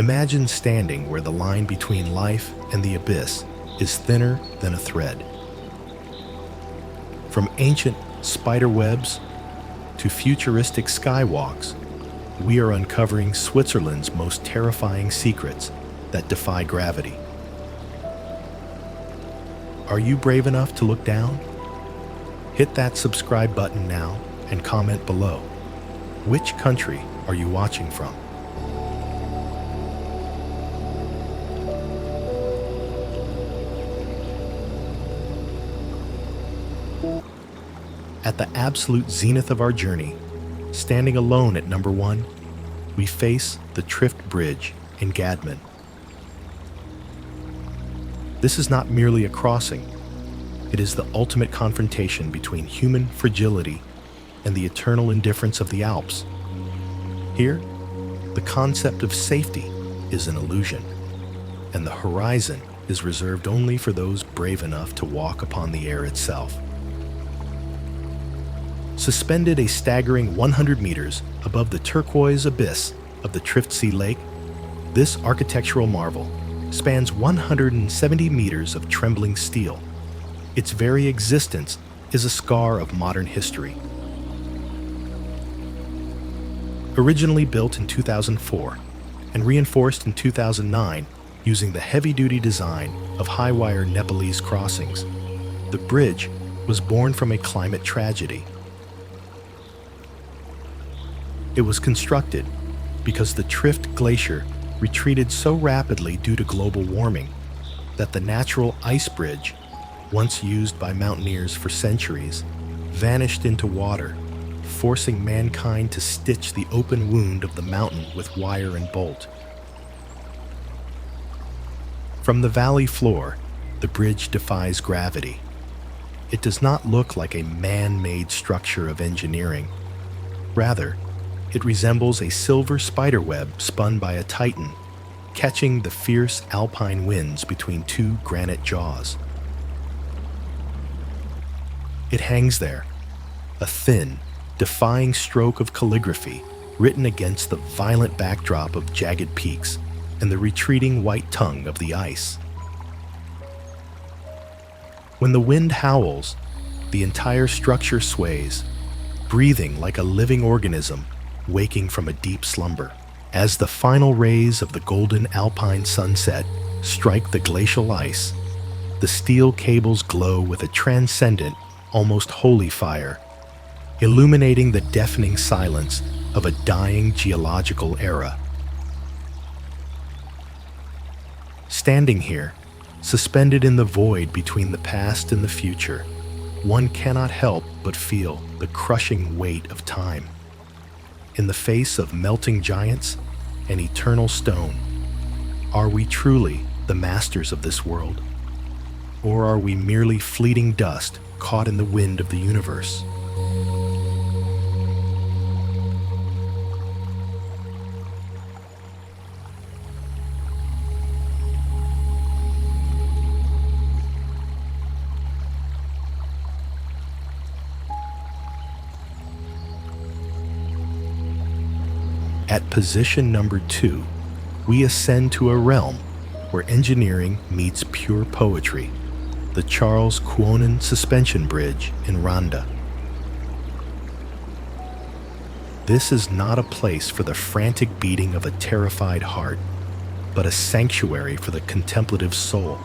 Imagine standing where the line between life and the abyss is thinner than a thread. From ancient spider webs to futuristic skywalks, we are uncovering Switzerland's most terrifying secrets that defy gravity. Are you brave enough to look down? Hit that subscribe button now and comment below. Which country are you watching from? At the absolute zenith of our journey, standing alone at number 1, we face the Trift Bridge in Gadman. This is not merely a crossing. It is the ultimate confrontation between human fragility and the eternal indifference of the Alps. Here, the concept of safety is an illusion, and the horizon is reserved only for those brave enough to walk upon the air itself. Suspended a staggering 100 meters above the turquoise abyss of the Triftsee Lake, this architectural marvel spans 170 meters of trembling steel. Its very existence is a scar of modern history. Originally built in 2004 and reinforced in 2009 using the heavy-duty design of high-wire Nepalese crossings, the bridge was born from a climate tragedy. It was constructed because the Trift Glacier retreated so rapidly due to global warming that the natural ice bridge, once used by mountaineers for centuries, vanished into water, forcing mankind to stitch the open wound of the mountain with wire and bolt. From the valley floor, the bridge defies gravity. It does not look like a man-made structure of engineering. Rather, it resembles a silver spiderweb spun by a titan, catching the fierce alpine winds between two granite jaws. It hangs there, a thin, defying stroke of calligraphy written against the violent backdrop of jagged peaks and the retreating white tongue of the ice. When the wind howls, the entire structure sways, breathing like a living organism waking from a deep slumber. As the final rays of the golden alpine sunset strike the glacial ice, the steel cables glow with a transcendent, almost holy fire, illuminating the deafening silence of a dying geological era. Standing here, suspended in the void between the past and the future, one cannot help but feel the crushing weight of time. In the face of melting giants and eternal stone, are we truly the masters of this world? Or are we merely fleeting dust caught in the wind of the universe? At position number 2, we ascend to a realm where engineering meets pure poetry, the Charles Kuonan Suspension Bridge in Rwanda. This is not a place for the frantic beating of a terrified heart, but a sanctuary for the contemplative soul.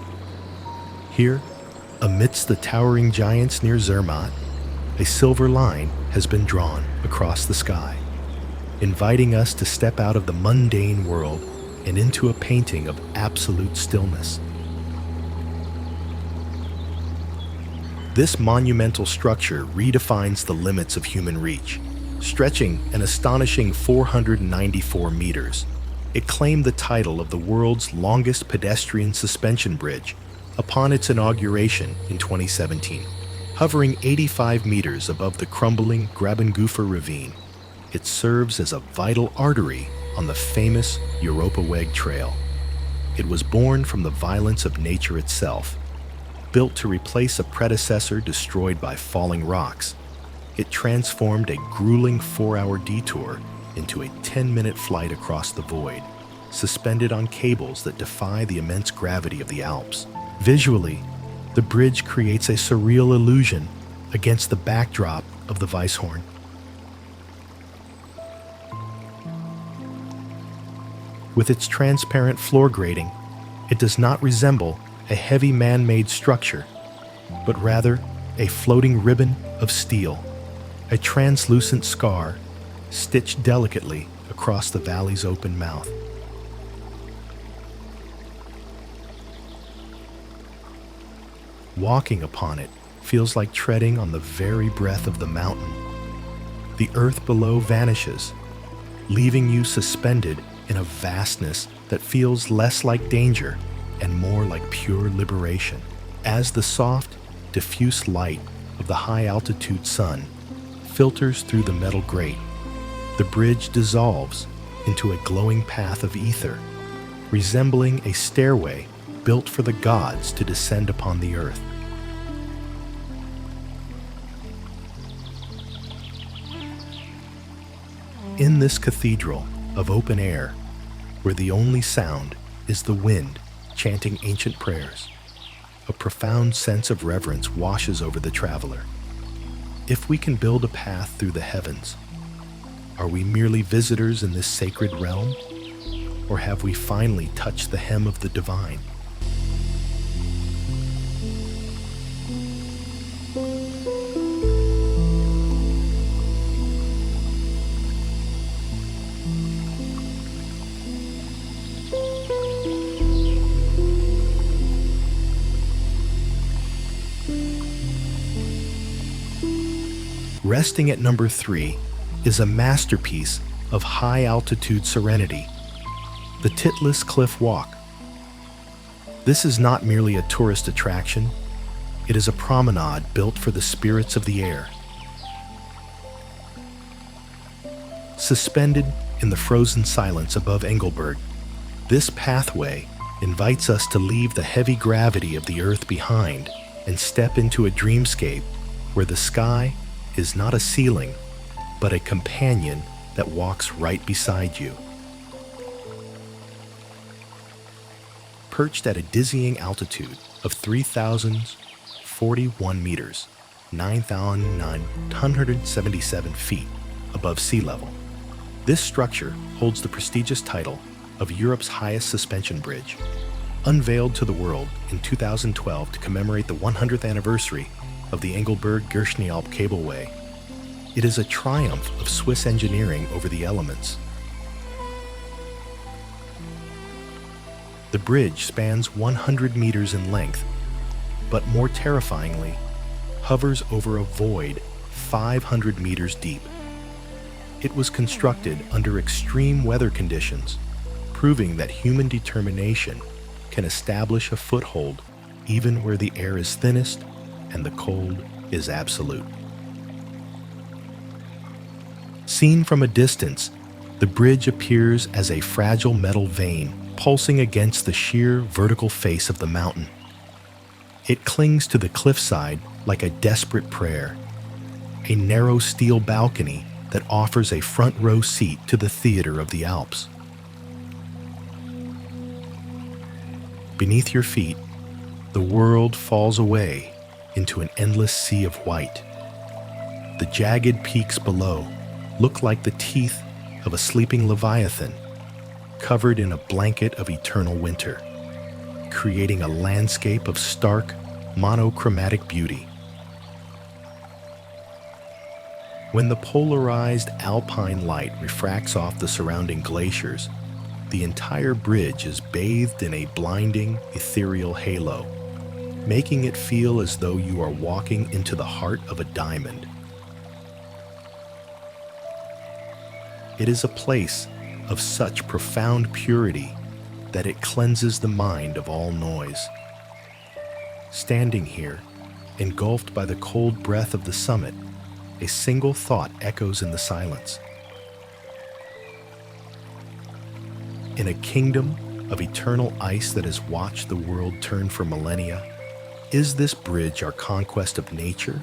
Here, amidst the towering giants near Zermatt, a silver line has been drawn across the sky, inviting us to step out of the mundane world and into a painting of absolute stillness. This monumental structure redefines the limits of human reach, stretching an astonishing 494 meters. It claimed the title of the world's longest pedestrian suspension bridge upon its inauguration in 2017, hovering 85 meters above the crumbling Grabengufer ravine. It serves as a vital artery on the famous Europa Weg Trail. It was born from the violence of nature itself. Built to replace a predecessor destroyed by falling rocks, it transformed a grueling 4-hour detour into a 10-minute flight across the void, suspended on cables that defy the immense gravity of the Alps. Visually, the bridge creates a surreal illusion against the backdrop of the Weisshorn. With its transparent floor grating, it does not resemble a heavy man-made structure, but rather a floating ribbon of steel, a translucent scar stitched delicately across the valley's open mouth. Walking upon it feels like treading on the very breath of the mountain. The earth below vanishes, leaving you suspended in a vastness that feels less like danger and more like pure liberation. As the soft, diffuse light of the high-altitude sun filters through the metal grate, the bridge dissolves into a glowing path of ether, resembling a stairway built for the gods to descend upon the earth. In this cathedral of open air, where the only sound is the wind chanting ancient prayers, a profound sense of reverence washes over the traveler. If we can build a path through the heavens, are we merely visitors in this sacred realm, or have we finally touched the hem of the divine? Resting at number 3 is a masterpiece of high-altitude serenity, the Titlis Cliff Walk. This is not merely a tourist attraction, it is a promenade built for the spirits of the air. Suspended in the frozen silence above Engelberg, this pathway invites us to leave the heavy gravity of the earth behind and step into a dreamscape where the sky is not a ceiling, but a companion that walks right beside you. Perched at a dizzying altitude of 3,041 meters, 9,977 feet above sea level, this structure holds the prestigious title of Europe's highest suspension bridge. Unveiled to the world in 2012 to commemorate the 100th anniversary of the Engelberg-Gerschnialp cableway, it is a triumph of Swiss engineering over the elements. The bridge spans 100 meters in length, but more terrifyingly, hovers over a void 500 meters deep. It was constructed under extreme weather conditions, proving that human determination can establish a foothold even where the air is thinnest and the cold is absolute. Seen from a distance, the bridge appears as a fragile metal vein pulsing against the sheer vertical face of the mountain. It clings to the cliffside like a desperate prayer, a narrow steel balcony that offers a front row seat to the theater of the Alps. Beneath your feet, the world falls away into an endless sea of white. The jagged peaks below look like the teeth of a sleeping leviathan, covered in a blanket of eternal winter, creating a landscape of stark, monochromatic beauty. When the polarized alpine light refracts off the surrounding glaciers, the entire bridge is bathed in a blinding, ethereal halo, making it feel as though you are walking into the heart of a diamond. It is a place of such profound purity that it cleanses the mind of all noise. Standing here, engulfed by the cold breath of the summit, a single thought echoes in the silence. In a kingdom of eternal ice that has watched the world turn for millennia, is this bridge our conquest of nature,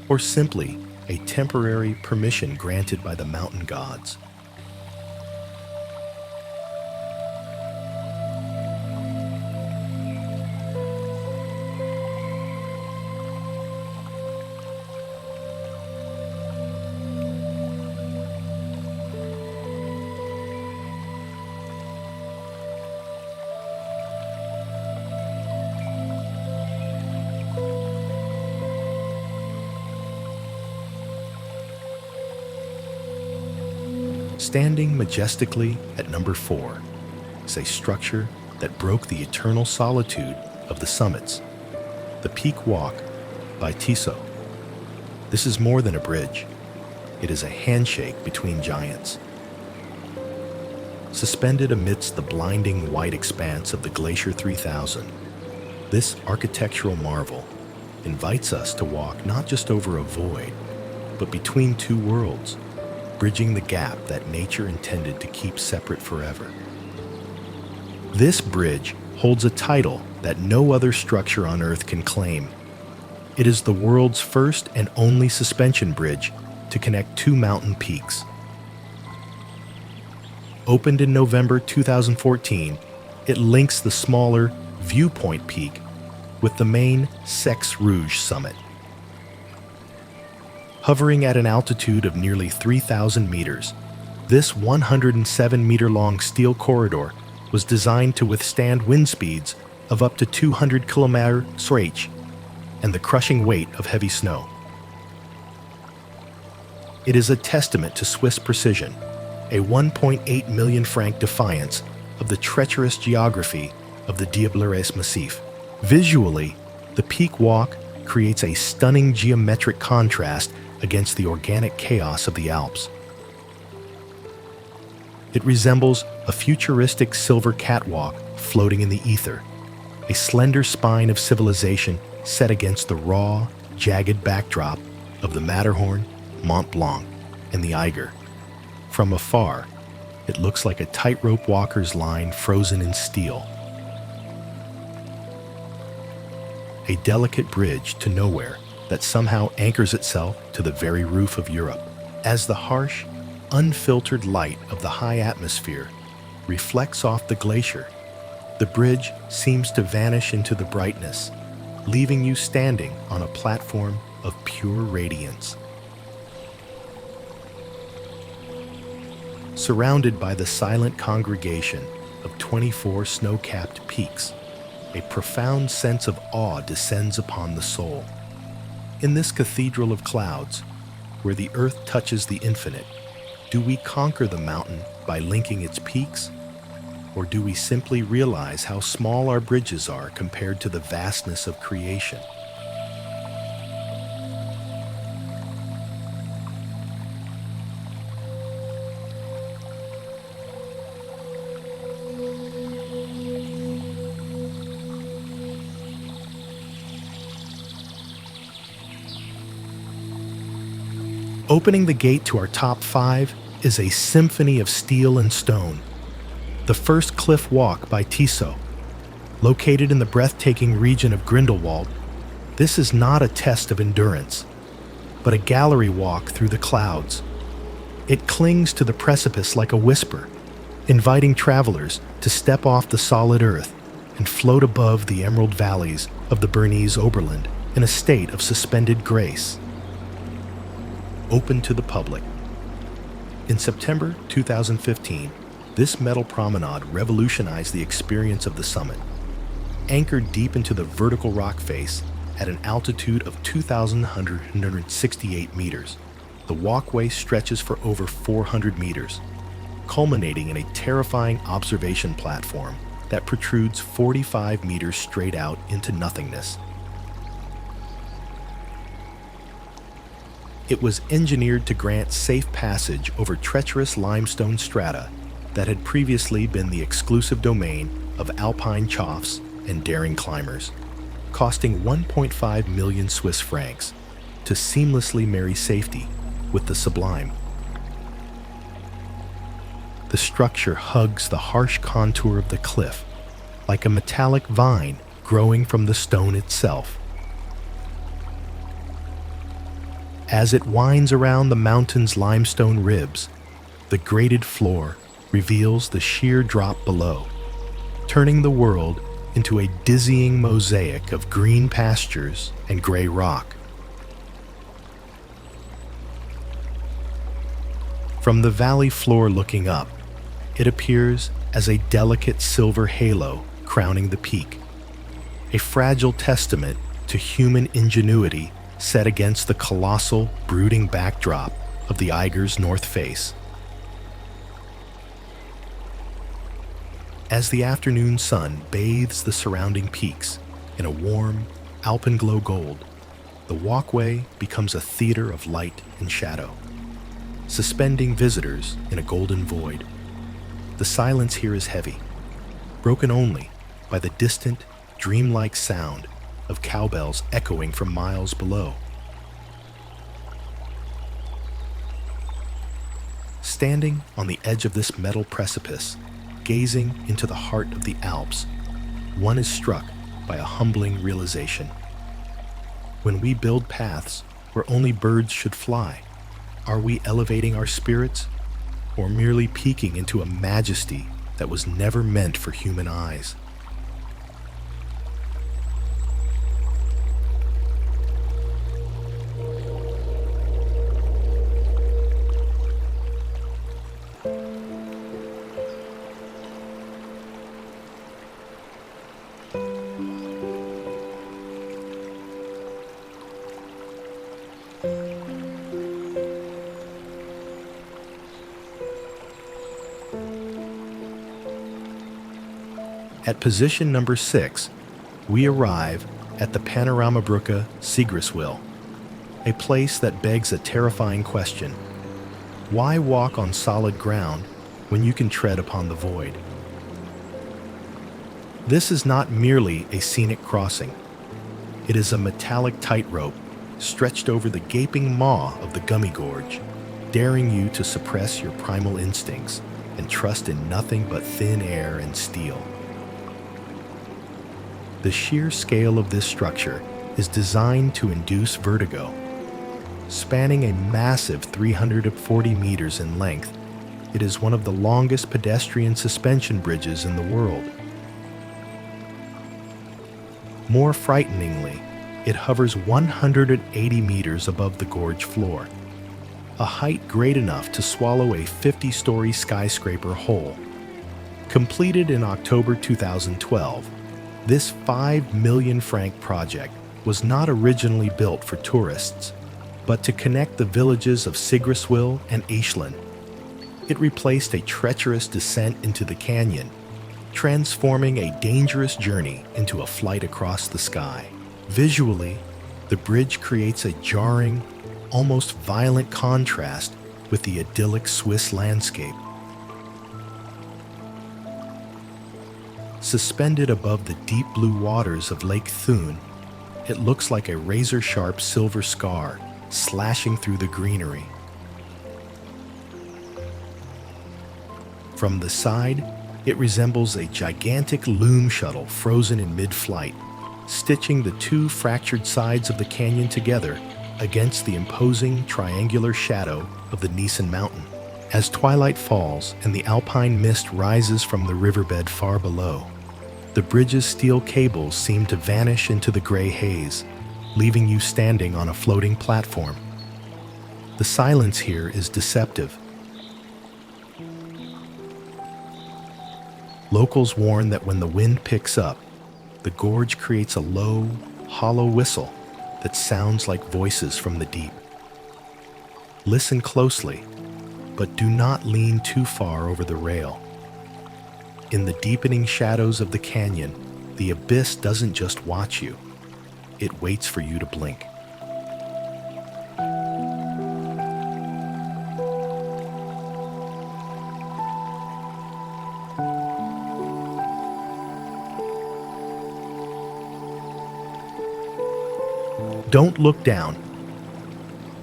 or simply a temporary permission granted by the mountain gods? Standing majestically at number 4 is a structure that broke the eternal solitude of the summits, the Peak Walk by Tissot. This is more than a bridge. It is a handshake between giants. Suspended amidst the blinding white expanse of the Glacier 3000, this architectural marvel invites us to walk not just over a void, but between two worlds, bridging the gap that nature intended to keep separate forever. This bridge holds a title that no other structure on Earth can claim. It is the world's first and only suspension bridge to connect two mountain peaks. Opened in November 2014, it links the smaller Viewpoint Peak with the main Sex Rouge summit. Hovering at an altitude of nearly 3,000 meters, this 107-meter-long steel corridor was designed to withstand wind speeds of up to 200 km/h and the crushing weight of heavy snow. It is a testament to Swiss precision, a 1.8 million franc defiance of the treacherous geography of the Diablerets Massif. Visually, the Peak Walk creates a stunning geometric contrast against the organic chaos of the Alps. It resembles a futuristic silver catwalk floating in the ether, a slender spine of civilization set against the raw, jagged backdrop of the Matterhorn, Mont Blanc, and the Eiger. From afar, it looks like a tightrope walker's line frozen in steel. A delicate bridge to nowhere that somehow anchors itself to the very roof of Europe. As the harsh, unfiltered light of the high atmosphere reflects off the glacier, the bridge seems to vanish into the brightness, leaving you standing on a platform of pure radiance. Surrounded by the silent congregation of 24 snow-capped peaks, a profound sense of awe descends upon the soul. In this cathedral of clouds, where the earth touches the infinite, do we conquer the mountain by linking its peaks? Or do we simply realize how small our bridges are compared to the vastness of creation? Opening the gate to our top 5 is a symphony of steel and stone. The first cliff walk by Tissot. Located in the breathtaking region of Grindelwald, this is not a test of endurance, but a gallery walk through the clouds. It clings to the precipice like a whisper, inviting travelers to step off the solid earth and float above the emerald valleys of the Bernese Oberland in a state of suspended grace. Open to the public. In September 2015, this metal promenade revolutionized the experience of the summit. Anchored deep into the vertical rock face at an altitude of 2,168 meters, the walkway stretches for over 400 meters, culminating in a terrifying observation platform that protrudes 45 meters straight out into nothingness. It was engineered to grant safe passage over treacherous limestone strata that had previously been the exclusive domain of alpine choughs and daring climbers, costing 1.5 million Swiss francs to seamlessly marry safety with the sublime. The structure hugs the harsh contour of the cliff like a metallic vine growing from the stone itself. As it winds around the mountain's limestone ribs, the grated floor reveals the sheer drop below, turning the world into a dizzying mosaic of green pastures and gray rock. From the valley floor looking up, it appears as a delicate silver halo crowning the peak, a fragile testament to human ingenuity set against the colossal, brooding backdrop of the Eiger's north face. As the afternoon sun bathes the surrounding peaks in a warm, alpenglow gold, the walkway becomes a theater of light and shadow, suspending visitors in a golden void. The silence here is heavy, broken only by the distant, dreamlike sound of cowbells echoing from miles below. Standing on the edge of this metal precipice, gazing into the heart of the Alps, one is struck by a humbling realization. When we build paths where only birds should fly, are we elevating our spirits or merely peeking into a majesty that was never meant for human eyes? At position number 6, we arrive at the Panorama Sigriswil, a place that begs a terrifying question. Why walk on solid ground when you can tread upon the void? This is not merely a scenic crossing. It is a metallic tightrope stretched over the gaping maw of the Gummy Gorge, daring you to suppress your primal instincts and trust in nothing but thin air and steel. The sheer scale of this structure is designed to induce vertigo. Spanning a massive 340 meters in length, it is one of the longest pedestrian suspension bridges in the world. More frighteningly, it hovers 180 meters above the gorge floor, a height great enough to swallow a 50-story skyscraper whole. Completed in October 2012, this 5 million franc project was not originally built for tourists, but to connect the villages of Sigriswil and Iselin. It replaced a treacherous descent into the canyon, transforming a dangerous journey into a flight across the sky. Visually, the bridge creates a jarring, almost violent contrast with the idyllic Swiss landscape. Suspended above the deep blue waters of Lake Thun, it looks like a razor-sharp silver scar slashing through the greenery. From the side, it resembles a gigantic loom shuttle frozen in mid-flight, stitching the two fractured sides of the canyon together against the imposing triangular shadow of the Niouc mountain. As twilight falls and the alpine mist rises from the riverbed far below, the bridge's steel cables seem to vanish into the gray haze, leaving you standing on a floating platform. The silence here is deceptive. Locals warn that when the wind picks up, the gorge creates a low, hollow whistle that sounds like voices from the deep. Listen closely, but do not lean too far over the rail. In the deepening shadows of the canyon, the abyss doesn't just watch you, it waits for you to blink. Don't look down.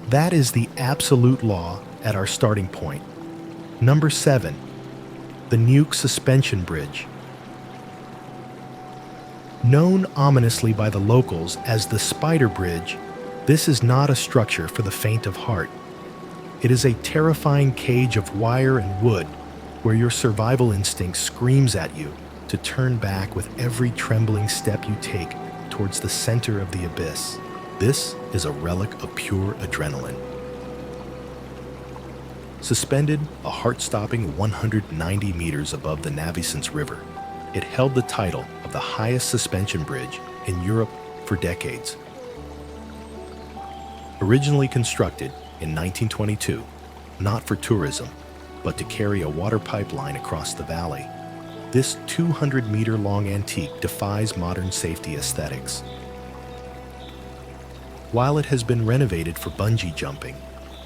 That is the absolute law at our starting point. Number 7. The Niouc Suspension Bridge. Known ominously by the locals as the Spider Bridge, this is not a structure for the faint of heart. It is a terrifying cage of wire and wood where your survival instinct screams at you to turn back with every trembling step you take towards the center of the abyss. This is a relic of pure adrenaline. Suspended a heart-stopping 190 meters above the Navicence River, it held the title of the highest suspension bridge in Europe for decades. Originally constructed in 1922, not for tourism, but to carry a water pipeline across the valley, This 200-meter-long antique defies modern safety aesthetics. While it has been renovated for bungee jumping,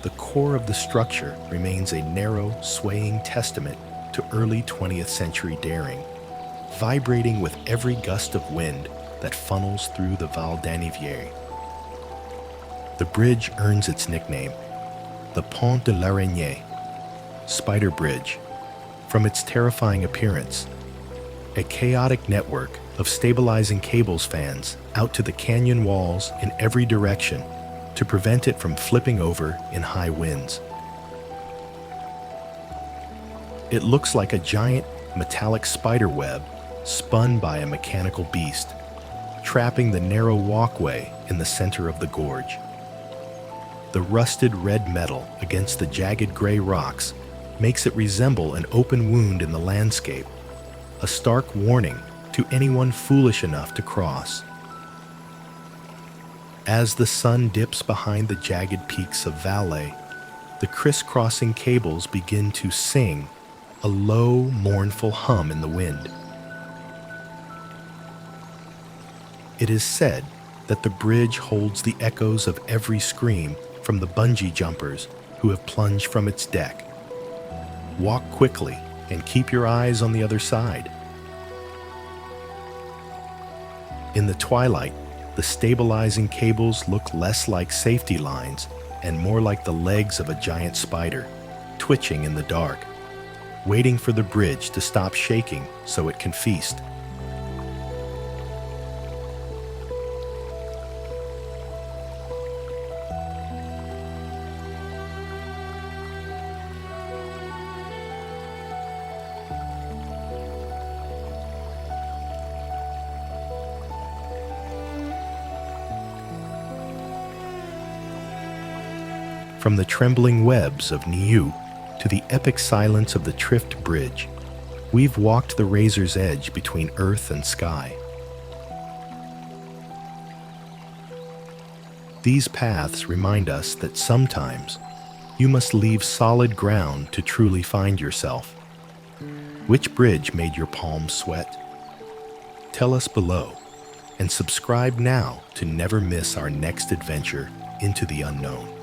the core of the structure remains a narrow, swaying testament to early 20th century daring, vibrating with every gust of wind that funnels through the Val d'Anivière. The bridge earns its nickname, the Pont de l'Araignée, Spider Bridge, from its terrifying appearance. A chaotic network of stabilizing cables fans out to the canyon walls in every direction to prevent it from flipping over in high winds. It looks like a giant metallic spider web spun by a mechanical beast, trapping the narrow walkway in the center of the gorge. The rusted red metal against the jagged gray rocks makes it resemble an open wound in the landscape, a stark warning to anyone foolish enough to cross. As the sun dips behind the jagged peaks of Valais, the crisscrossing cables begin to sing a low, mournful hum in the wind. It is said that the bridge holds the echoes of every scream from the bungee jumpers who have plunged from its deck. Walk quickly and keep your eyes on the other side. In the twilight, the stabilizing cables look less like safety lines and more like the legs of a giant spider, twitching in the dark, waiting for the bridge to stop shaking so it can feast. From the trembling webs of Niouc to the epic silence of the Trift Bridge, we've walked the razor's edge between earth and sky. These paths remind us that sometimes you must leave solid ground to truly find yourself. Which bridge made your palms sweat? Tell us below, and subscribe now to never miss our next adventure into the unknown.